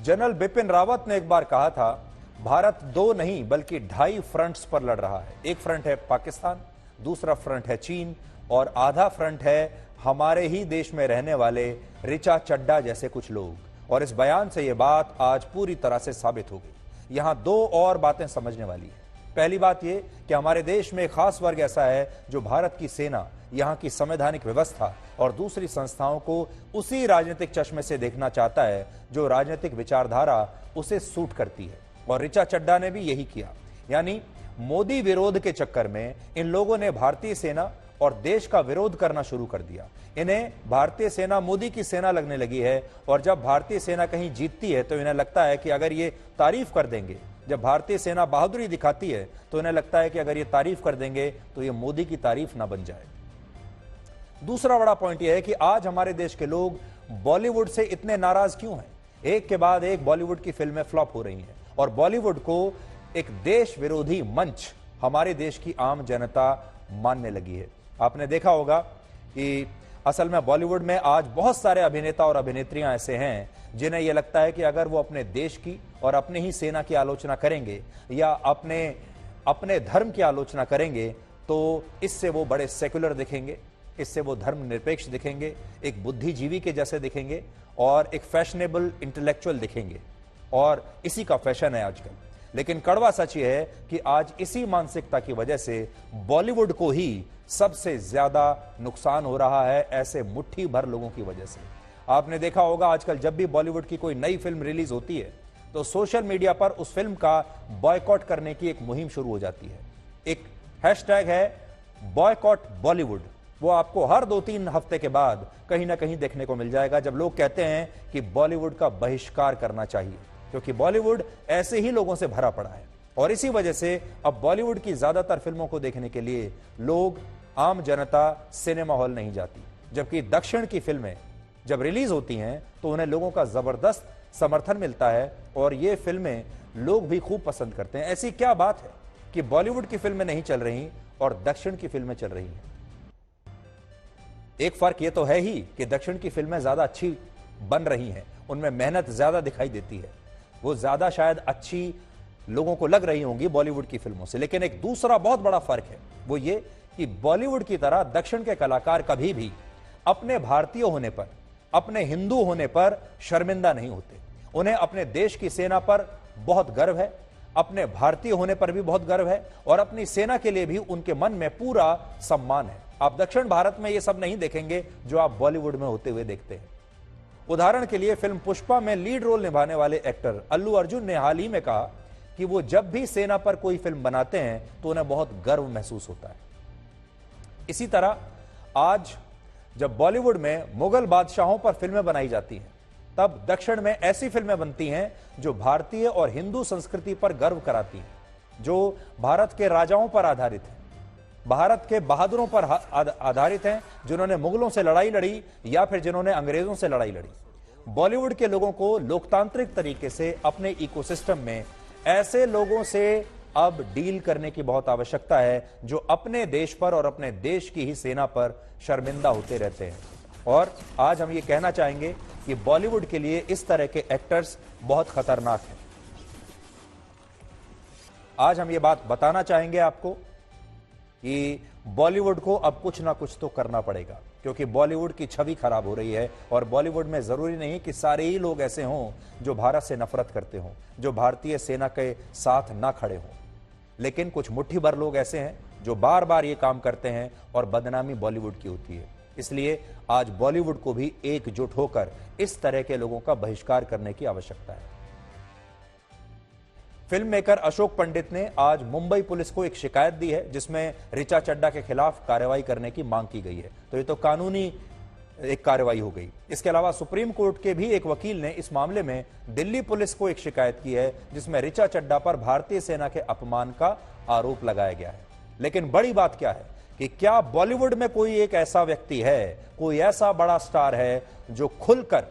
General Bipin Rawat ने एक बार कहा था, भारत 2 नहीं बल्कि 2.5 फ्रंट्स पर लड़ रहा है। एक फ्रंट है पाकिस्तान, दूसरा फ्रंट है चीन और आधा फ्रंट है हमारे ही देश में रहने वाले ऋचा चड्ढा जैसे कुछ लोग। और इस बयान से यह बात आज पूरी तरह से साबित हो गई। यहां 2 और बातें समझने वाली है। पहली बात यह कि हमारे देश में एक खास वर्ग ऐसा है जो भारत की सेना, यहां की संवैधानिक व्यवस्था और दूसरी संस्थाओं को उसी राजनीतिक चश्मे से देखना चाहता है जो राजनीतिक विचारधारा उसे सूट करती है। और ऋचा चड्ढा ने भी यही किया। यानी मोदी विरोध के चक्कर में इन लोगों ने भारतीय सेना और देश का विरोध करना शुरू कर दिया। इन्हें भारतीय सेना मोदी की सेना लगने लगी है और जब भारतीय सेना कहीं जीतती है तो इन्हें लगता है कि अगर ये तारीफ कर देंगे, जब भारतीय सेना बहादुरी दिखाती है तो इन्हें लगता है कि अगर ये तारीफ कर देंगे तो ये मोदी की तारीफ ना बन जाए। दूसरा बड़ा पॉइंट यह है कि आज हमारे देश के लोग बॉलीवुड से इतने नाराज क्यों हैं। एक के बाद एक बॉलीवुड की फिल्में फ्लॉप हो रही हैं और बॉलीवुड को एक देश विरोधी मंच हमारे देश की आम जनता मानने लगी है। आपने देखा होगा कि असल में बॉलीवुड में आज बहुत सारे अभिनेता और अभिनेत्रियां ऐसे हैं जिन्हें यह लगता है कि अगर वो अपने देश की और अपने ही सेना की आलोचना करेंगे या अपने धर्म की आलोचना करेंगे तो इससे वो बड़े सेक्युलर दिखेंगे, इससे वो धर्मनिरपेक्ष दिखेंगे, एक बुद्धिजीवी के जैसे दिखेंगे और एक फैशनेबल इंटेलेक्चुअल दिखेंगे। और इसी का फैशन है आजकल। लेकिन कड़वा सच यह है कि आज इसी मानसिकता की वजह से बॉलीवुड को ही सबसे ज्यादा नुकसान हो रहा है, ऐसे मुट्ठी भर लोगों की वजह से। आपने देखा होगा आजकल जब भी बॉलीवुड की कोई नई फिल्म रिलीज होती है तो सोशल मीडिया पर उस फिल्म का बॉयकॉट करने की एक मुहिम शुरू हो जाती है। एक हैशटैग है बॉयकॉट बॉलीवुड। वो आपको हर 2-3 हफ्ते के बाद कहीं ना कहीं देखने को मिल जाएगा जब लोग कहते हैं कि बॉलीवुड का बहिष्कार करना चाहिए, क्योंकि बॉलीवुड ऐसे ही लोगों से भरा पड़ा है। और इसी वजह से अब बॉलीवुड की ज्यादातर फिल्मों को देखने के लिए लोग, आम जनता सिनेमा हॉल नहीं जाती, जबकि दक्षिण की फिल्में जब रिलीज होती हैं तो उन्हें लोगों का जबरदस्त समर्थन मिलता है और ये फिल्में लोग भी खूब पसंद करते हैं। ऐसी क्या बात है कि बॉलीवुड की फिल्में नहीं चल रही और दक्षिण की फिल्में चल रही हैं? एक फर्क यह तो है ही कि दक्षिण की फिल्में ज्यादा अच्छी बन रही हैं, उनमें मेहनत ज्यादा दिखाई देती है, वो ज्यादा शायद अच्छी लोगों को लग रही होंगी बॉलीवुड की फिल्मों से। लेकिन एक दूसरा बहुत बड़ा फर्क है, वो ये कि बॉलीवुड की तरह दक्षिण के कलाकार कभी भी अपने भारतीय होने पर, अपने हिंदू होने पर शर्मिंदा नहीं होते। उन्हें अपने देश की सेना पर बहुत गर्व है, अपने भारतीय होने पर भी बहुत गर्व है और अपनी सेना के लिए भी उनके मन में पूरा सम्मान है। आप दक्षिण भारत में ये सब नहीं देखेंगे जो आप बॉलीवुड में होते हुए देखते हैं। उदाहरण के लिए फिल्म पुष्पा में लीड रोल निभाने वाले एक्टर अल्लू अर्जुन ने हाल ही में कहा कि वो जब भी सेना पर कोई फिल्म बनाते हैं तो उन्हें बहुत गर्व महसूस होता है। इसी तरह आज जब बॉलीवुड में मुगल बादशाहों पर फिल्में बनाई जाती हैं तब दक्षिण में ऐसी फिल्में बनती हैं जो भारतीय और हिंदू संस्कृति पर गर्व कराती हैं, जो भारत के राजाओं पर आधारित हैं, भारत के बहादुरों पर आधारित हैं, जिन्होंने मुगलों से लड़ाई लड़ी या फिर जिन्होंने अंग्रेजों से लड़ाई लड़ी। बॉलीवुड के लोगों को लोकतांत्रिक तरीके से अपने इकोसिस्टम में ऐसे लोगों से अब डील करने की बहुत आवश्यकता है जो अपने देश पर और अपने देश की ही सेना पर शर्मिंदा होते रहते हैं। और आज हम ये कहना चाहेंगे कि बॉलीवुड के लिए इस तरह के एक्टर्स बहुत खतरनाक हैं। आज हम ये बात बताना चाहेंगे आपको कि बॉलीवुड को अब कुछ ना कुछ तो करना पड़ेगा, क्योंकि बॉलीवुड की छवि खराब हो रही है। और बॉलीवुड में जरूरी नहीं कि सारे ही लोग ऐसे हों जो भारत से नफरत करते हों, जो भारतीय सेना के साथ ना खड़े हों, लेकिन कुछ मुट्ठी भर लोग ऐसे हैं जो बार बार ये काम करते हैं और बदनामी बॉलीवुड की होती है। इसलिए आज बॉलीवुड को भी एकजुट होकर इस तरह के लोगों का बहिष्कार करने की आवश्यकता है। फिल्म मेकर अशोक पंडित ने आज मुंबई पुलिस को एक शिकायत दी है जिसमें ऋचा चड्ढा के खिलाफ कार्रवाई करने की मांग की गई है। तो ये तो कानूनी एक कार्रवाई हो गई। इसके अलावा सुप्रीम कोर्ट के भी एक वकील ने इस मामले में दिल्ली पुलिस को एक शिकायत की है जिसमें ऋचा चड्ढा पर भारतीय सेना के अपमान का आरोप लगाया गया है। लेकिन बड़ी बात क्या है कि क्या बॉलीवुड में कोई एक ऐसा व्यक्ति है, कोई ऐसा बड़ा स्टार है जो खुलकर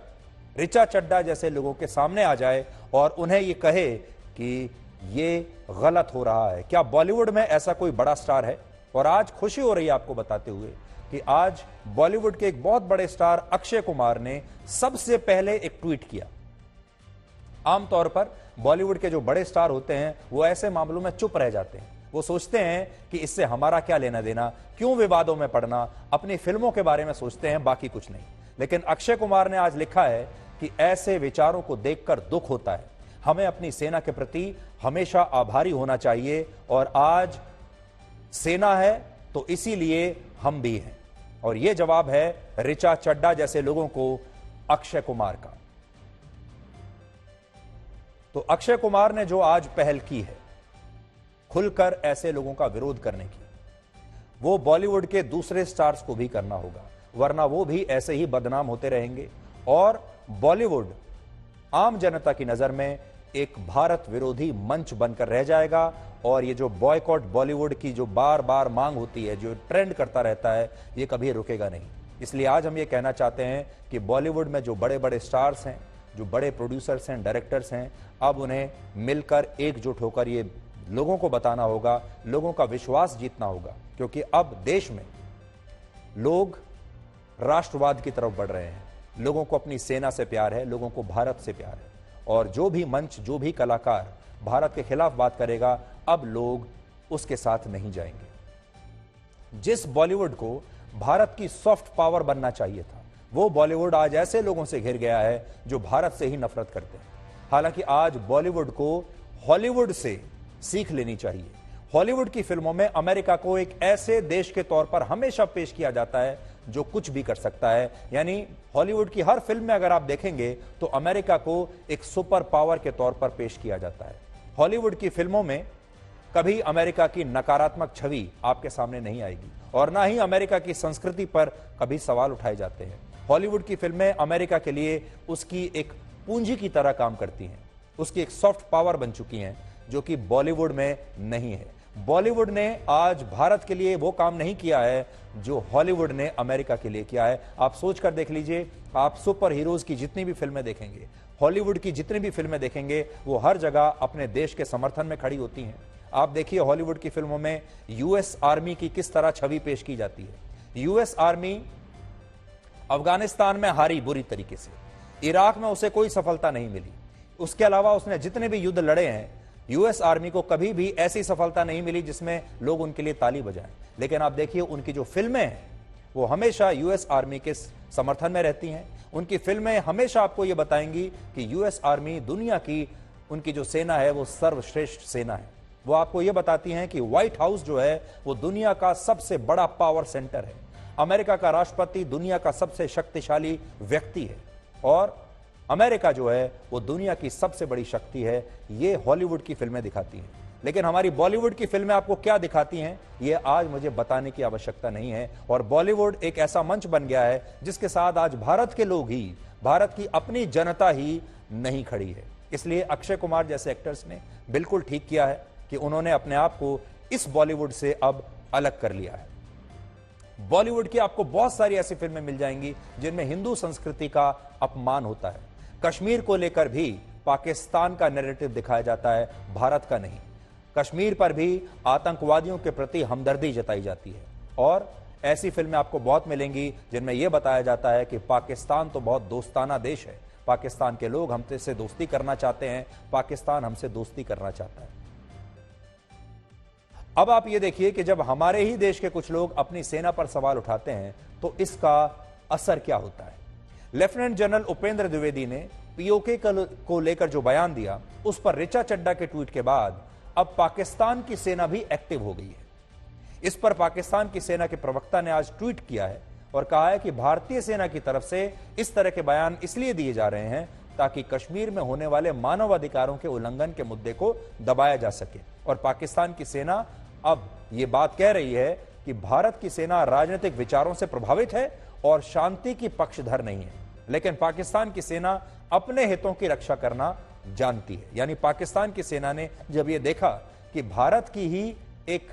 ऋचा चड्ढा जैसे लोगों के सामने आ जाए और उन्हें ये कहे कि ये गलत हो रहा है? क्या बॉलीवुड में ऐसा कोई बड़ा स्टार है? और आज खुशी हो रही है आपको बताते हुए कि आज बॉलीवुड के एक बहुत बड़े स्टार अक्षय कुमार ने सबसे पहले एक ट्वीट किया। आमतौर पर बॉलीवुड के जो बड़े स्टार होते हैं वो ऐसे मामलों में चुप रह जाते हैं। वो सोचते हैं कि इससे हमारा क्या लेना देना, क्यों विवादों में पड़ना, अपनी फिल्मों के बारे में सोचते हैं, बाकी कुछ नहीं। लेकिन अक्षय कुमार ने आज लिखा है कि ऐसे विचारों को देखकर दुख होता है, हमें अपनी सेना के प्रति हमेशा आभारी होना चाहिए और आज सेना है तो इसीलिए हम भी हैं। और यह जवाब है ऋचा चड्ढा जैसे लोगों को अक्षय कुमार का। तो अक्षय कुमार ने जो आज पहल की है खुलकर ऐसे लोगों का विरोध करने की, वो बॉलीवुड के दूसरे स्टार्स को भी करना होगा, वरना वो भी ऐसे ही बदनाम होते रहेंगे और बॉलीवुड आम जनता की नजर में एक भारत विरोधी मंच बनकर रह जाएगा। और ये जो बॉयकॉट बॉलीवुड की जो बार बार मांग होती है, जो ट्रेंड करता रहता है, ये कभी रुकेगा नहीं। इसलिए आज हम ये कहना चाहते हैं कि बॉलीवुड में जो बड़े बड़े स्टार्स हैं, जो बड़े प्रोड्यूसर्स हैं, डायरेक्टर्स हैं, अब उन्हें मिलकर एकजुट होकर ये लोगों को बताना होगा, लोगों का विश्वास जीतना होगा, क्योंकि अब देश में लोग राष्ट्रवाद की तरफ बढ़ रहे हैं। लोगों को अपनी सेना से प्यार है, लोगों को भारत से प्यार है। और जो भी मंच, जो भी कलाकार भारत के खिलाफ बात करेगा, अब लोग उसके साथ नहीं जाएंगे। जिस बॉलीवुड को भारत की सॉफ्ट पावर बनना चाहिए था, वो बॉलीवुड आज ऐसे लोगों से घिर गया है जो भारत से ही नफरत करते हैं। हालांकि आज बॉलीवुड को हॉलीवुड से सीख लेनी चाहिए। हॉलीवुड की फिल्मों में अमेरिका को एक ऐसे देश के तौर पर हमेशा पेश किया जाता है जो कुछ भी कर सकता है। यानी हॉलीवुड की हर फिल्म में अगर आप देखेंगे तो अमेरिका को एक सुपर पावर के तौर पर पेश किया जाता है। हॉलीवुड की फिल्मों में कभी अमेरिका की नकारात्मक छवि आपके सामने नहीं आएगी और ना ही अमेरिका की संस्कृति पर कभी सवाल उठाए जाते हैं। हॉलीवुड की फिल्में अमेरिका के लिए उसकी एक पूंजी की तरह काम करती हैं, उसकी एक सॉफ्ट पावर बन चुकी हैं, जो कि बॉलीवुड में नहीं है। बॉलीवुड ने आज भारत के लिए वो काम नहीं किया है जो हॉलीवुड ने अमेरिका के लिए किया है। आप सोच कर देख लीजिए, आप सुपर हीरोज की जितनी भी फिल्में देखेंगे, हॉलीवुड की जितनी भी फिल्में देखेंगे, वो हर जगह अपने देश के समर्थन में खड़ी होती हैं। आप देखिए हॉलीवुड की फिल्मों में यूएस आर्मी की किस तरह छवि पेश की जाती है। यूएस आर्मी अफगानिस्तान में हारी बुरी तरीके से, इराक में उसे कोई सफलता नहीं मिली, उसके अलावा उसने जितने भी युद्ध लड़े हैं, यूएस आर्मी को कभी भी ऐसी सफलता नहीं मिली जिसमें लोग उनके लिए ताली बजाएं। लेकिन आप देखिए उनकी जो फिल्में हैं वो हमेशा यूएस आर्मी के समर्थन में रहती हैं। उनकी फिल्में हमेशा आपको ये बताएंगी कि यूएस आर्मी दुनिया की, उनकी जो सेना है वो सर्वश्रेष्ठ सेना है। वो आपको ये बताती हैं कि व्हाइट हाउस जो है वो दुनिया का सबसे बड़ा पावर सेंटर है। अमेरिका का राष्ट्रपति दुनिया का सबसे शक्तिशाली व्यक्ति है और अमेरिका जो है वो दुनिया की सबसे बड़ी शक्ति है। ये हॉलीवुड की फिल्में दिखाती हैं। लेकिन हमारी बॉलीवुड की फिल्में आपको क्या दिखाती हैं, ये आज मुझे बताने की आवश्यकता नहीं है। और बॉलीवुड एक ऐसा मंच बन गया है जिसके साथ आज भारत के लोग ही, भारत की अपनी जनता ही नहीं खड़ी है। इसलिए अक्षय कुमार जैसे एक्टर्स ने बिल्कुल ठीक किया है कि उन्होंने अपने आप को इस बॉलीवुड से अब अलग कर लिया है। बॉलीवुड की आपको बहुत सारी ऐसी फिल्में मिल जाएंगी जिनमें हिंदू संस्कृति का अपमान होता है। कश्मीर को लेकर भी पाकिस्तान का नैरेटिव दिखाया जाता है, भारत का नहीं। कश्मीर पर भी आतंकवादियों के प्रति हमदर्दी जताई जाती है और ऐसी फिल्में आपको बहुत मिलेंगी जिनमें यह बताया जाता है कि पाकिस्तान तो बहुत दोस्ताना देश है, पाकिस्तान के लोग हमसे दोस्ती करना चाहते हैं, पाकिस्तान हमसे दोस्ती करना चाहता है। अब आप ये देखिए कि जब हमारे ही देश के कुछ लोग अपनी सेना पर सवाल उठाते हैं तो इसका असर क्या होता है। लेफ्टिनेंट जनरल उपेंद्र द्विवेदी ने पीओके को लेकर जो बयान दिया, उस पर ऋचा चड्ढा के ट्वीट के बाद अब पाकिस्तान की सेना भी एक्टिव हो गई है। इस पर पाकिस्तान की सेना के प्रवक्ता ने आज ट्वीट किया है और कहा है कि भारतीय सेना की तरफ से इस तरह के बयान इसलिए दिए जा रहे हैं ताकि कश्मीर में होने वाले मानवाधिकारों के उल्लंघन के मुद्दे को दबाया जा सके। और पाकिस्तान की सेना अब यह बात कह रही है कि भारत की सेना राजनीतिक विचारों से प्रभावित है और शांति की पक्षधर नहीं है, लेकिन पाकिस्तान की सेना अपने हितों की रक्षा करना जानती है। यानी पाकिस्तान की सेना ने जब यह देखा कि भारत की ही एक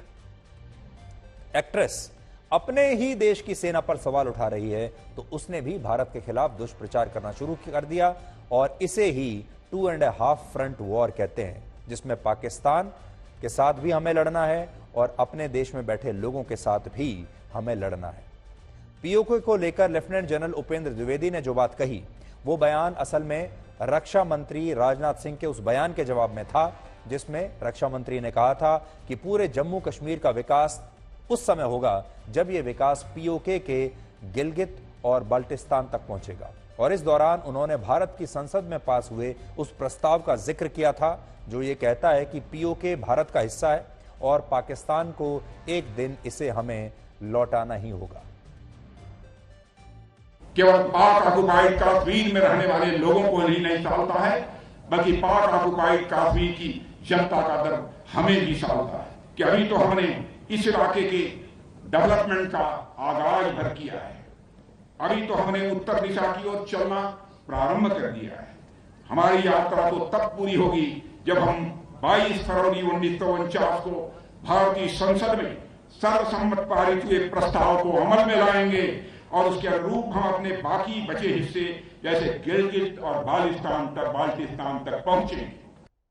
एक्ट्रेस अपने ही देश की सेना पर सवाल उठा रही है तो उसने भी भारत के खिलाफ दुष्प्रचार करना शुरू कर दिया और इसे ही 2.5 फ्रंट वॉर कहते हैं, जिसमें पाकिस्तान के साथ भी हमें लड़ना है और अपने देश में बैठे लोगों के साथ भी हमें लड़ना है। पीओके को लेकर लेफ्टिनेंट जनरल उपेंद्र द्विवेदी ने जो बात कही, वो बयान असल में रक्षा मंत्री राजनाथ सिंह के उस बयान के जवाब में था जिसमें रक्षा मंत्री ने कहा था कि पूरे जम्मू कश्मीर का विकास उस समय होगा जब यह विकास पीओके के गिलगित और बाल्टिस्तान तक पहुंचेगा। और इस दौरान उन्होंने भारत की संसद में पास हुए उस प्रस्ताव का जिक्र किया था जो ये कहता है कि पीओके भारत का हिस्सा है और पाकिस्तान को एक दिन इसे हमें लौटाना ही होगा। केवल पाक ऑक्युपाइड कश्मीर में रहने वाले लोगों को ही नहीं सालता है, बल्कि पाक ऑक्युपाइड कश्मीर की जनता का दर्द हमें भी सालता है कि अभी तो हमने इस इलाके के डेवलपमेंट का आगाज भर किया है, अभी तो हमने उत्तर दिशा की ओर चलना प्रारंभ कर दिया है। हमारी यात्रा तो तब पूरी होगी जब हम 22 फरवरी 1949 को भारतीय संसद में सर्वसम्मत पारित हुए प्रस्ताव को अमल में लाएंगे और उसके अनुरूप हम अपने बाकी बचे हिस्से जैसे गिलगित और बाल्टिस्तान तक पहुंचेंगे।